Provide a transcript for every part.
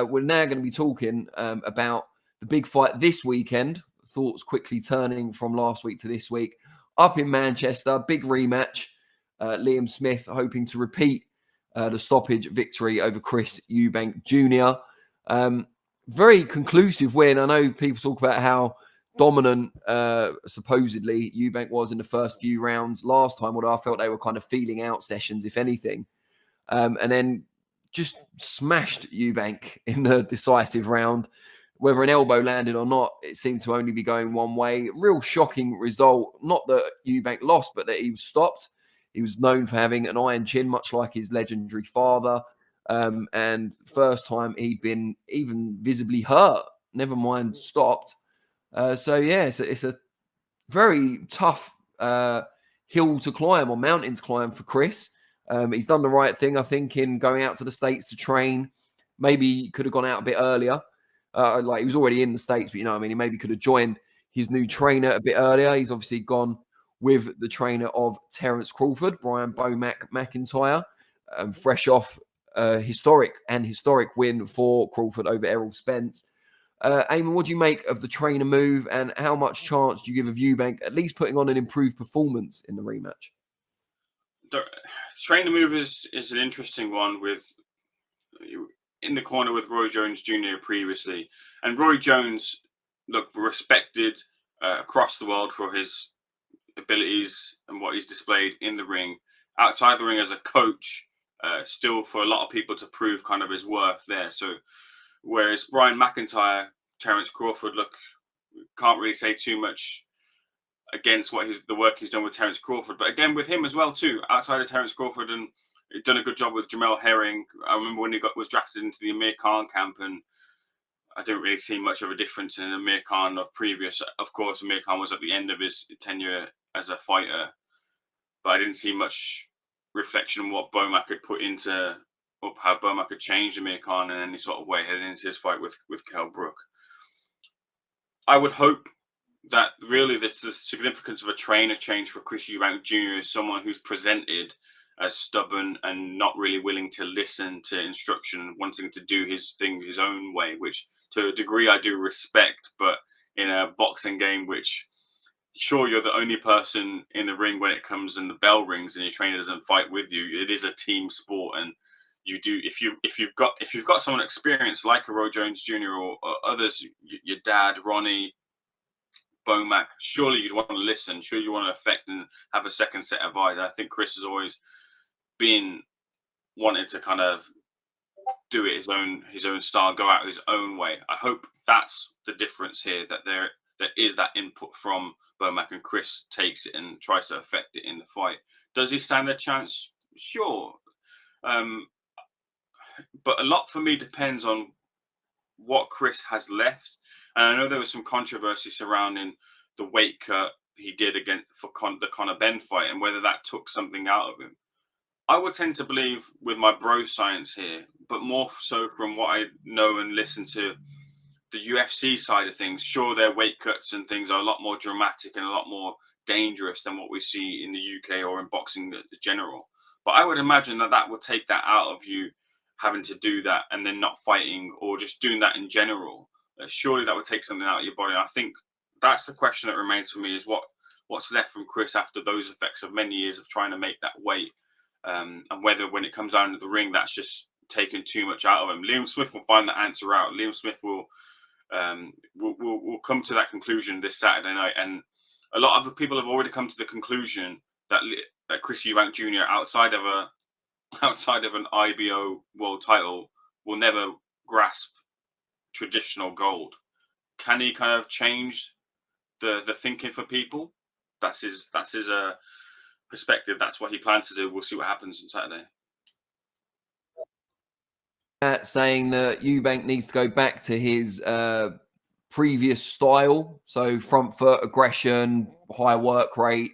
we're now going to be talking about the big fight this weekend. Thoughts quickly turning from last week to this week. Up in Manchester, big rematch. Liam Smith hoping to repeat the stoppage victory over Chris Eubank Jr. Very conclusive win. I know people talk about how dominant supposedly Eubank was in the first few rounds last time, although I felt they were kind of feeling out sessions, if anything. And then just smashed Eubank in the decisive round. Whether an elbow landed or not, it seemed to only be going one way. Real shocking result. Not that Eubank lost, but that he was stopped. He was known for having an iron chin, much like his legendary father. And first time he'd been even visibly hurt, never mind stopped. So, yeah, it's a very tough hill to climb or mountain to climb for Chris. He's done the right thing, I think, in going out to the States to train. Maybe he could have gone out a bit earlier. Like he was already in the States, but he maybe could have joined his new trainer a bit earlier. He's obviously gone with the trainer of Terence Crawford, Brian Bomac McIntyre, fresh off historic win for Crawford over Errol Spence. Ayman, what do you make of the trainer move, and how much chance do you give of Eubank at least putting on an improved performance in the rematch? The trainer move is an interesting one with in the corner with Roy Jones Jr. previously. And Roy Jones, look, respected across the world for his abilities and what he's displayed in the ring. Outside the ring as a coach, still for a lot of people to prove kind of his worth there. So whereas Brian McIntyre, Terence Crawford, look, can't really say too much against the work he's done with Terence Crawford. But again, with him as well too, outside of Terence Crawford, and he'd done a good job with Jamel Herring. I remember when he was drafted into the Amir Khan camp, and I didn't really see much of a difference in Amir Khan of previous. Of course, Amir Khan was at the end of his tenure as a fighter, but I didn't see much reflection on what Bomac had put into, or how Bomac had changed Amir Khan in any sort of way heading into his fight with Kell Brook. I would hope that really the significance of a trainer change for Chris Eubank Jr. is someone who's presented as stubborn and not really willing to listen to instruction, wanting to do his thing his own way, which to a degree I do respect, but in a boxing game, which sure, you're the only person in the ring when it comes and the bell rings and your trainer doesn't fight with you. It is a team sport, and you do if you've got someone experienced like a Roy Jones Jr. or others, your dad, Ronnie, Bomac, surely you'd want to listen. Surely you want to affect and have a second set of eyes. I think Chris has always been wanted to kind of do it his own style, go out his own way. I hope that's the difference here, that there is that input from Bomac, and Chris takes it and tries to affect it in the fight. Does he stand a chance? Sure. But a lot for me depends on what Chris has left. And I know there was some controversy surrounding the weight cut he did for the Conor Benn fight, and whether that took something out of him. I would tend to believe with my bro science here, but more so from what I know and listen to the UFC side of things. Sure, their weight cuts and things are a lot more dramatic and a lot more dangerous than what we see in the UK or in boxing in general. But I would imagine that would take that out of you having to do that and then not fighting, or just doing that in general. Surely that would take something out of your body. And I think that's the question that remains for me, is what's left from Chris after those effects of many years of trying to make that weight. And whether when it comes down to the ring, that's just taken too much out of him. Liam Smith will find the answer out. Liam Smith will come to that conclusion this Saturday night. And a lot of people have already come to the conclusion that Chris Eubank Jr. outside of an IBO world title will never grasp traditional gold. Can he kind of change the thinking for people? That's his perspective. That's what he plans to do. We'll see what happens on Saturday. Saying that Eubank needs to go back to his previous style, so front foot aggression, high work rate.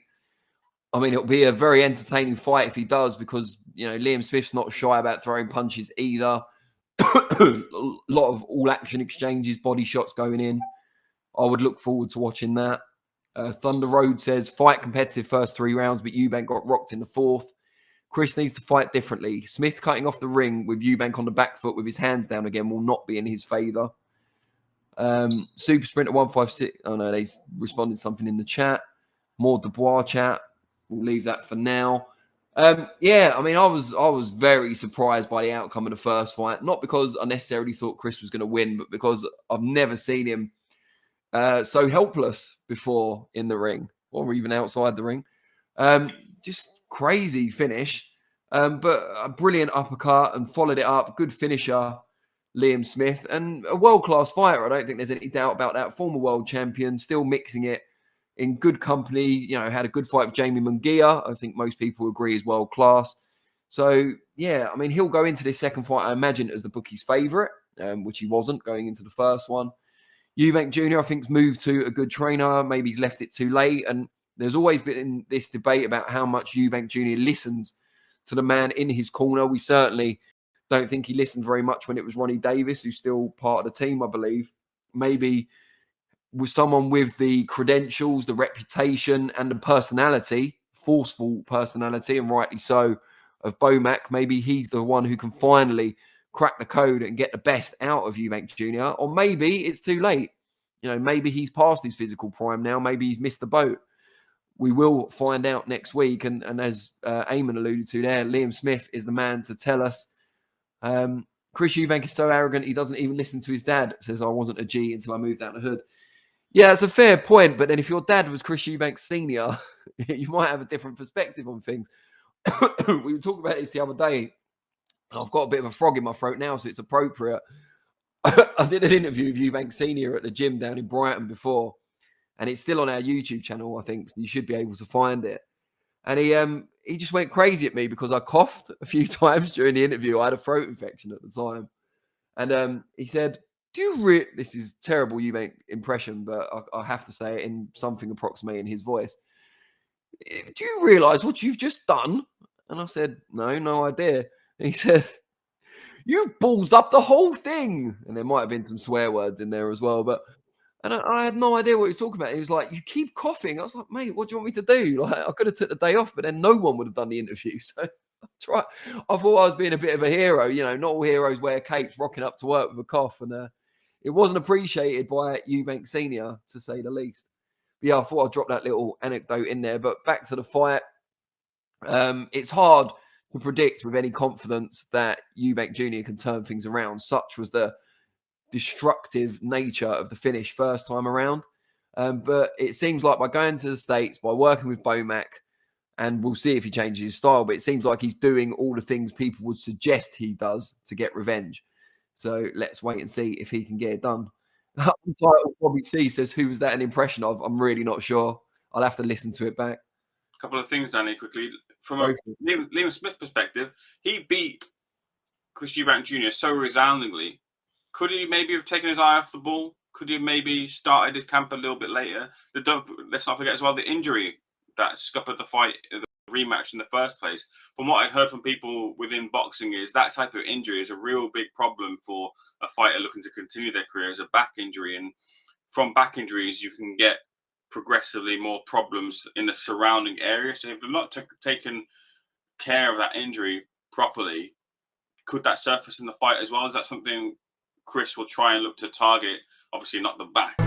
I mean, it'll be a very entertaining fight if he does, because Liam Smith's not shy about throwing punches either. A lot of all action exchanges, body shots going in. I would look forward to watching that. Thunder Road says, fight competitive first 3 rounds, but Eubank got rocked in the 4th. Chris needs to fight differently. Smith cutting off the ring with Eubank on the back foot with his hands down again will not be in his favour. Super Sprinter 156. Oh no, they responded something in the chat. More Dubois chat. We'll leave that for now. Yeah, I mean, I was very surprised by the outcome of the first fight. Not because I necessarily thought Chris was going to win, but because I've never seen him so helpless before in the ring or even outside the ring. Just crazy finish. But a brilliant uppercut and followed it up. Good finisher, Liam Smith, and a world-class fighter. I don't think there's any doubt about that. Former world champion, still mixing it in good company. You know, had a good fight with Jamie Munguia. I think most people agree is world-class. So, yeah, I mean, he'll go into this second fight, I imagine, as the bookie's favourite, which he wasn't going into the first one. Eubank Jr., I think, has moved to a good trainer. Maybe he's left it too late. And there's always been this debate about how much Eubank Jr. listens to the man in his corner. We certainly don't think he listened very much when it was Ronnie Davis, who's still part of the team, I believe. Maybe with someone with the credentials, the reputation, and the personality, forceful personality, and rightly so, of Bomac, maybe he's the one who can finally crack the code and get the best out of Eubank Jr. Or maybe it's too late. You know, maybe he's past his physical prime now. Maybe he's missed the boat. We will find out next week. And as Ayman alluded to there, Liam Smith is the man to tell us. Chris Eubank is so arrogant, he doesn't even listen to his dad. Says, I wasn't a G until I moved out of the hood. Yeah, that's a fair point. But then if your dad was Chris Eubank Sr., you might have a different perspective on things. We were talking about this the other day. I've got a bit of a frog in my throat now, so it's appropriate. I did an interview with Eubank Sr. at the gym down in Brighton before, and it's still on our YouTube channel, I think, so you should be able to find it. And he just went crazy at me because I coughed a few times during the interview. I had a throat infection at the time. And he said, this is terrible Eubank impression, but I have to say it in something approximating his voice. Do you realise what you've just done? And I said, no idea. And he said, you ballsed up the whole thing. And there might have been some swear words in there as well. And I had no idea what he was talking about. He was like, you keep coughing. I was like, mate, what do you want me to do? Like, I could have took the day off, but then no one would have done the interview. So that's right. I thought I was being a bit of a hero. You know, not all heroes wear capes, rocking up to work with a cough. And it wasn't appreciated by Eubank Sr., to say the least. But yeah, I thought I'd drop that little anecdote in there. But back to the fight. It's hard to predict with any confidence that Eubank Jr. can turn things around. Such was the destructive nature of the finish first time around. But it seems like by going to the States, by working with Bomac, and we'll see if he changes his style, but it seems like he's doing all the things people would suggest he does to get revenge. So let's wait and see if he can get it done. Bobby C says, who was that an impression of? I'm really not sure. I'll have to listen to it back. A couple of things, Danny, quickly. From a Liam Smith perspective, he beat Chris Eubank Jr. so resoundingly. Could he maybe have taken his eye off the ball? Could he have maybe started his camp a little bit later? Let's not forget as well the injury that scuppered the fight, the rematch in the first place. From what I'd heard from people within boxing is that type of injury is a real big problem for a fighter looking to continue their career as a back injury. And from back injuries, you can get progressively more problems in the surrounding area. So if they've not taken care of that injury properly, could that surface in the fight as well? Is that something Chris will try and look to target? Obviously not the back.